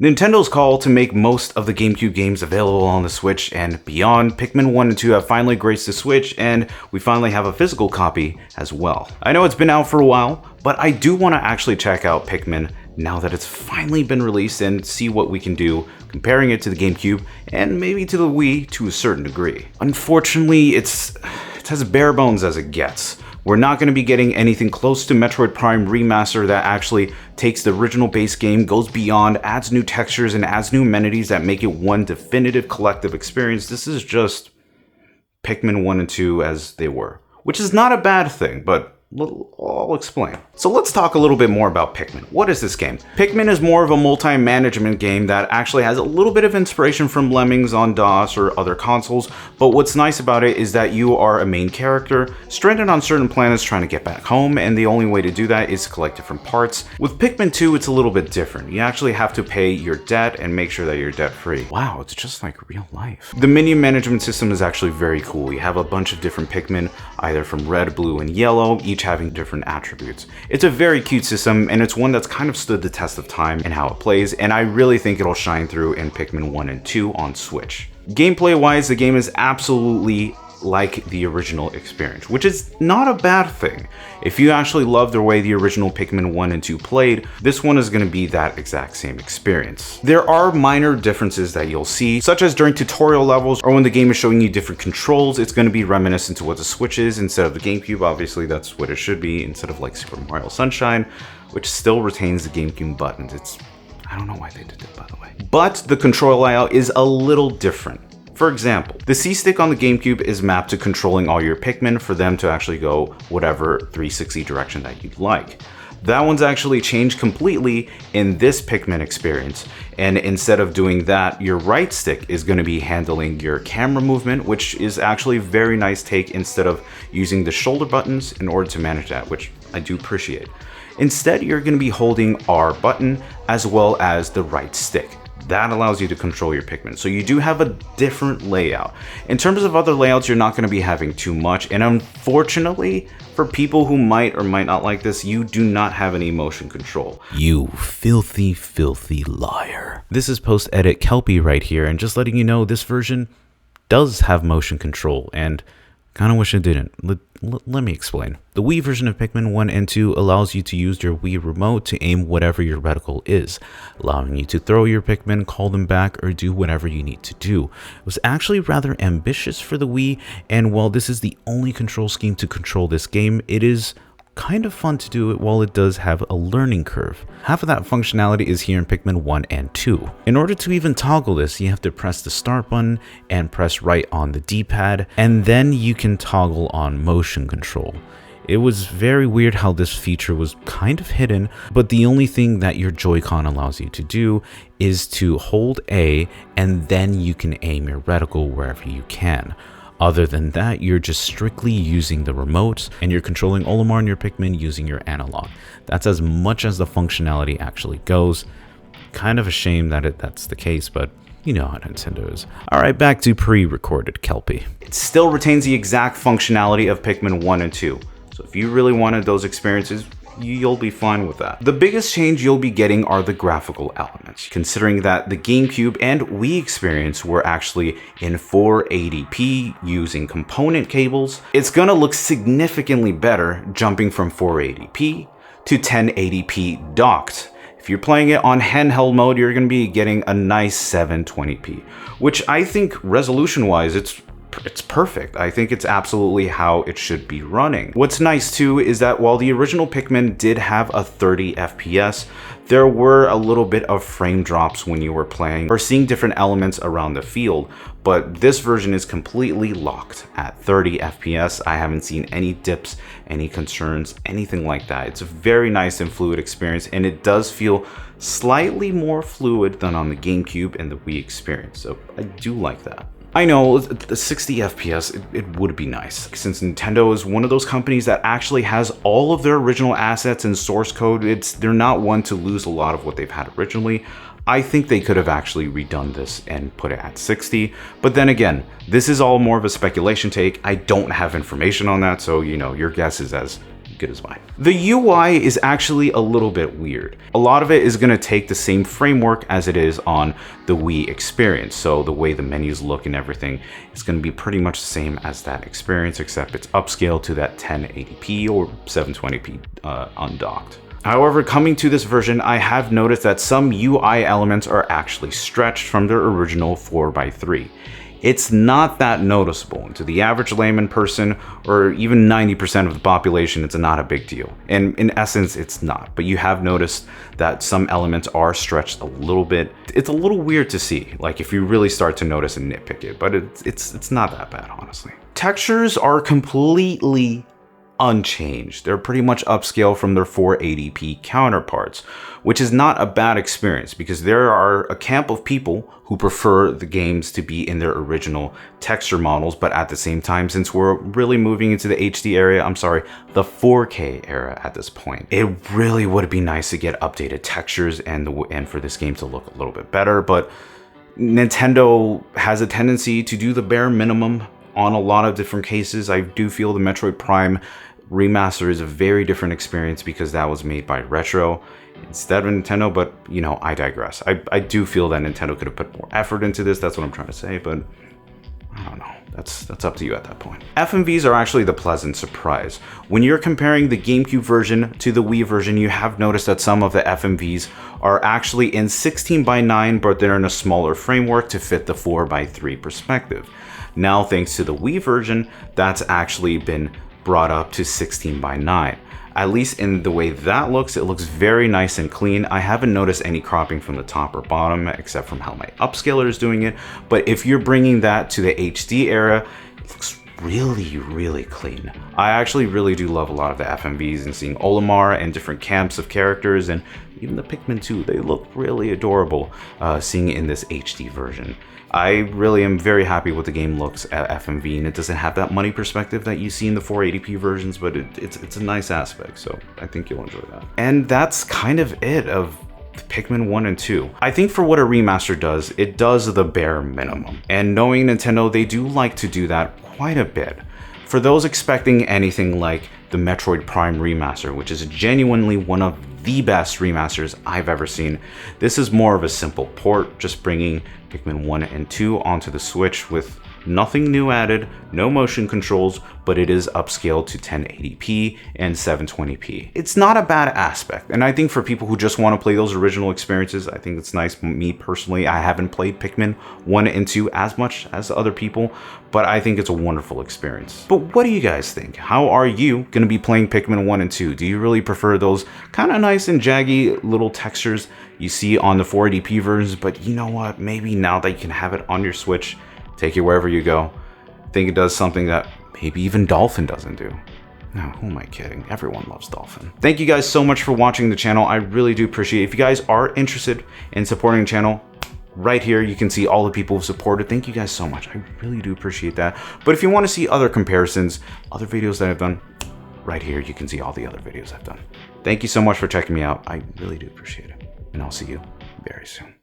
Nintendo's call to make most of the GameCube games available on the Switch and beyond, Pikmin 1 and 2 have finally graced the Switch, and we finally have a physical copy as well. I know it's been out for a while, but I do want to actually check out Pikmin now that it's finally been released and see what we can do comparing it to the GameCube and maybe to the Wii to a certain degree. Unfortunately, it's as bare bones as it gets. We're not going to be getting anything close to Metroid Prime Remaster that actually takes the original base game, goes beyond, adds new textures, and adds new amenities that make it one definitive collective experience. This is just Pikmin 1 and 2 as they were, which is not a bad thing, but I'll explain. So let's talk a little bit more about Pikmin. What is this game? Pikmin is more of a multi-management game that actually has a little bit of inspiration from Lemmings on DOS or other consoles, but what's nice about it is that you are a main character, stranded on certain planets trying to get back home, and the only way to do that is to collect different parts. With Pikmin 2, it's a little bit different. You actually have to pay your debt and make sure that you're debt-free. Wow, it's just like real life. The minion management system is actually very cool. You have a bunch of different Pikmin, either from red, blue, and yellow, each having different attributes. It's a very cute system, and it's one that's kind of stood the test of time and how it plays, and I really think it'll shine through in Pikmin 1 and 2 on Switch. Gameplay-wise, the game is absolutely like the original experience, which is not a bad thing. If you actually love the way the original Pikmin 1 and 2 played, this one is going to be that exact same experience. There are minor differences that you'll see, such as during tutorial levels or when the game is showing you different controls, it's going to be reminiscent to what the Switch is instead of the GameCube. Obviously, that's what it should be instead of like Super Mario Sunshine, which still retains the GameCube buttons. I don't know why they did it, by the way. But the control layout is a little different. For example, the C-stick on the GameCube is mapped to controlling all your Pikmin for them to actually go whatever 360 direction that you'd like. That one's actually changed completely in this Pikmin experience, and instead of doing that, your right stick is going to be handling your camera movement, which is actually a very nice take instead of using the shoulder buttons in order to manage that, which I do appreciate. Instead, you're going to be holding R button as well as the right stick. That allows you to control your Pikmin. So you do have a different layout. In terms of other layouts, you're not going to be having too much. And unfortunately, for people who might or might not like this, you do not have any motion control. You filthy, filthy liar. This is post-edit Kelpie right here. And just letting you know, this version does have motion control. And kind of wish it didn't. Let me explain. The Wii version of Pikmin 1 and 2 allows you to use your Wii remote to aim whatever your reticle is, allowing you to throw your Pikmin, call them back, or do whatever you need to do. It was actually rather ambitious for the Wii, and while this is the only control scheme to control this game, it is kind of fun to do it while it does have a learning curve. Half of that functionality is here in Pikmin 1 and 2. In order to even toggle this, you have to press the start button and press right on the D-pad, and then you can toggle on motion control. It was very weird how this feature was kind of hidden, but the only thing that your Joy-Con allows you to do is to hold A, and then you can aim your reticle wherever you can. Other than that, you're just strictly using the remote, and you're controlling Olimar and your Pikmin using your analog. That's as much as the functionality actually goes. Kind of a shame that that's the case, but you know how Nintendo is. Alright, back to pre-recorded Kelpie. It still retains the exact functionality of Pikmin 1 and 2. So if you really wanted those experiences, you'll be fine with that. The biggest change you'll be getting are the graphical elements, considering that the GameCube and Wii experience were actually in 480p using component cables. It's gonna look significantly better jumping from 480p to 1080p docked. If you're playing it on handheld mode, you're gonna be getting a nice 720p, which I think resolution-wise, it's perfect. I think it's absolutely how it should be running. What's nice too is that while the original Pikmin did have a 30 FPS, there were a little bit of frame drops when you were playing or seeing different elements around the field, but this version is completely locked at 30 FPS. I haven't seen any dips, any concerns, anything like that. It's a very nice and fluid experience, and it does feel slightly more fluid than on the GameCube and the Wii experience, so I do like that. I know, the 60 FPS, it would be nice, since Nintendo is one of those companies that actually has all of their original assets and source code. They're not one to lose a lot of what they've had originally. I think they could have actually redone this and put it at 60, but then again, this is all more of a speculation take. I don't have information on that, so you know, your guess is as good as mine. The UI is actually a little bit weird. A lot of it is going to take the same framework as it is on the Wii experience. So the way the menus look and everything is going to be pretty much the same as that experience, except it's upscaled to that 1080p or 720p undocked. However, coming to this version, I have noticed that some UI elements are actually stretched from their original 4x3. It's not that noticeable. To the average layman person, or even 90% of the population, it's not a big deal. And in essence, it's not. But you have noticed that some elements are stretched a little bit. It's a little weird to see, like if you really start to notice and nitpick it, but it's not that bad, honestly. Textures are completely unchanged. They're pretty much upscale from their 480p counterparts, which is not a bad experience because there are a camp of people who prefer the games to be in their original texture models, but at the same time, since we're really moving into the HD area, the 4K era at this point, it really would be nice to get updated textures and for this game to look a little bit better, but Nintendo has a tendency to do the bare minimum on a lot of different cases. I do feel the Metroid Prime remaster is a very different experience because that was made by Retro instead of Nintendo, but you know, I digress. I do feel that Nintendo could have put more effort into this. That's what I'm trying to say, but I don't know. That's up to you at that point. FMVs are actually the pleasant surprise. When you're comparing the GameCube version to the Wii version, you have noticed that some of the FMVs are actually in 16:9, but they're in a smaller framework to fit the 4:3 perspective. Now, thanks to the Wii version, that's actually been brought up to 16:9. At least in the way that looks, it looks very nice and clean. I haven't noticed any cropping from the top or bottom, except from how my upscaler is doing it. But if you're bringing that to the HD era, it looks really, really clean. I actually really do love a lot of the FMVs and seeing Olimar and different camps of characters, and even the Pikmin 2, they look really adorable seeing it in this HD version. I really am very happy with the game looks at FMV, and it doesn't have that money perspective that you see in the 480p versions, but it's a nice aspect, so I think you'll enjoy that. And that's kind of it of Pikmin 1 and 2. I think for what a remaster does, it does the bare minimum. And knowing Nintendo, they do like to do that quite a bit. For those expecting anything like the Metroid Prime remaster, which is genuinely one of the best remasters I've ever seen, this is more of a simple port, just bringing Pikmin 1 and 2 onto the Switch with nothing new added, no motion controls, but it is upscaled to 1080p and 720p. It's not a bad aspect, and I think for people who just want to play those original experiences, I think it's nice. Me personally, I haven't played Pikmin 1 and 2 as much as other people, but I think it's a wonderful experience. But what do you guys think? How are you going to be playing Pikmin 1 and 2? Do you really prefer those kind of nice and jaggy little textures you see on the 480p versions, but you know what, maybe now that you can have it on your Switch, take it wherever you go, I think it does something that maybe even Dolphin doesn't do. No, who am I kidding? Everyone loves Dolphin. Thank you guys so much for watching the channel. I really do appreciate it. If you guys are interested in supporting the channel, right here you can see all the people who supported. Thank you guys so much. I really do appreciate that. But if you want to see other comparisons, other videos that I've done, right here you can see all the other videos I've done. Thank you so much for checking me out. I really do appreciate it. And I'll see you very soon.